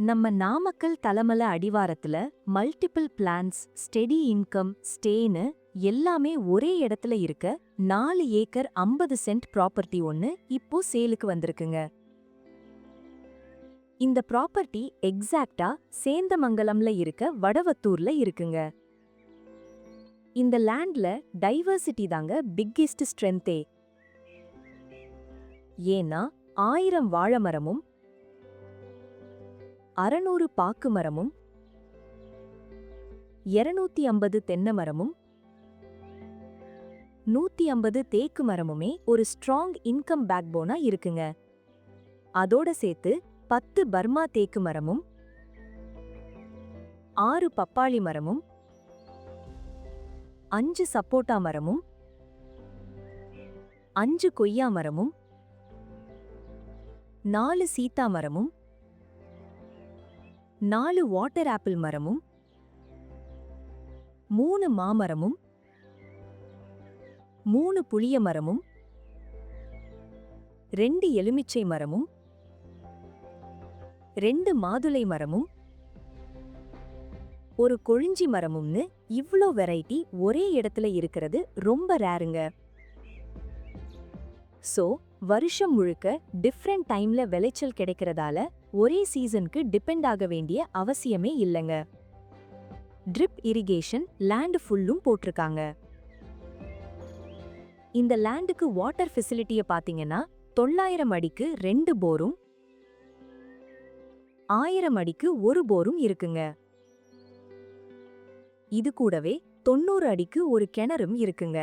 நம்ம நாமக்கல் தலமலை அடிவாரத்துல multiple plans, steady income, ஸ்டேன்னு எல்லாமே ஒரே இடத்துல இருக்க 4 ஏக்கர் 50 சென்ட் ப்ராப்பர்ட்டி ஒன்னு இப்போ சேலுக்கு வந்திருக்குங்க. இந்த ப்ராப்பர்ட்டி எக்ஸாக்ட்டா சேந்தமங்கலம்ல இருக்க வடவத்தூர்ல இருக்குங்க. இந்த லேண்ட்ல டைவர்சிட்டி தாங்க பிக்கெஸ்ட் ஸ்ட்ரென்த்தே. ஏன்னா 1000 வாழை மரமும் 600 பாக்கு மரமும் 250 தென்னை மரமும் 150 தேக்கு மரமுமே ஒரு ஸ்ட்ராங் இன்கம் பேக்போனா இருக்குங்க. அதோட சேர்த்து 10 பர்மா தேக்கு மரமும் 6 பப்பாளி மரமும் 5 சப்போட்டா மரமும் 5 கொய்யா மரமும் 4 சீத்தா மரமும் 4 வாட்டர் ஆப்பிள் மரமும் 3 மாமரமும் 3 புளிய மரமும் 2 எலுமிச்சை மரமும் 2 மாதுளை மரமும் ஒரு கொழுஞ்சி மரமும்னு இவ்ளோ வெரைட்டி ஒரே இடத்துல இருக்கிறது ரொம்ப ரேருங்க. சோ வருஷம் முழுக்க டிஃப்ரெண்ட் டைம்ல விளைச்சல் கிடைக்கிறதால ஒரே சீசனுக்கு டிபெண்ட் ஆக வேண்டிய அவசியமே இல்லைங்க. ட்ரிப் இரிகேஷன் லேண்ட் ஃபுல்லும் போட்டிருக்காங்க. இந்த லேண்டுக்கு வாட்டர் ஃபெசிலிட்டியை பாத்தீங்கன்னா 900 அடிக்கு 2 போரும் 1000 அடிக்கு 1 போரும் இருக்குங்க. இது கூடவே 90 அடிக்கு ஒரு கிணறும் இருக்குங்க.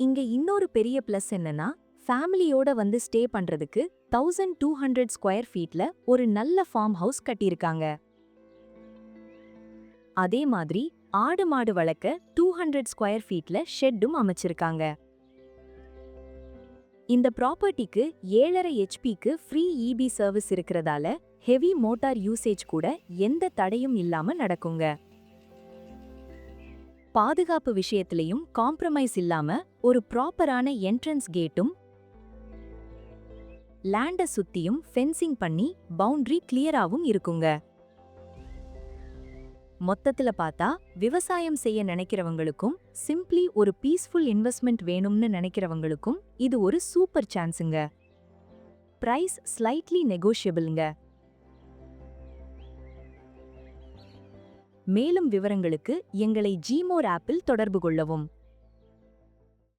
இங்க இன்னொரு பெரிய பிளஸ் என்னன்னா, ஃபேமிலியோட வந்து ஸ்டே பண்றதுக்கு 1200 ஸ்கொயர் ஃபீட்ல ஒரு நல்ல ஃபார்ம் ஹவுஸ் கட்டியிருக்காங்க. அதே மாதிரி ஆடு மாடு வளர்க்க 200 ஸ்கொயர் ஃபீட்ல ஷெட்டும் அமைச்சிருக்காங்க. இந்த ப்ராப்பர்ட்டிக்கு 7.5 ஹெச்பிக்கு ஃப்ரீ இபி சர்வீஸ் இருக்கிறதால ஹெவி மோட்டார் யூசேஜ் கூட எந்த தடையும் இல்லாம நடக்குங்க. பாதுகாப்பு விஷயத்திலையும் காம்ப்ரமைஸ் இல்லாம ஒரு ப்ராப்பரான என்ட்ரன்ஸ் கேட்டும் லேண்ட சுத்தியும் ஃபென்சிங் பண்ணி பவுண்டரி கிளியராவும் இருக்குங்க. மொத்தத்துல பார்த்தா விவசாயம் செய்ய நினைக்கிறவங்களுக்கும் சிம்பிளி ஒரு பீஸ்ஃபுல் இன்வெஸ்ட்மெண்ட் வேணும்னு நினைக்கிறவங்களுக்கும் இது ஒரு சூப்பர் சான்ஸுங்க. பிரைஸ் ஸ்லைட்லி நெகோஷியபிள்ங்க. மேலும் விவரங்களுக்கு எங்களை Gmore ஆப்பில் தொடர்பு கொள்ளவும்.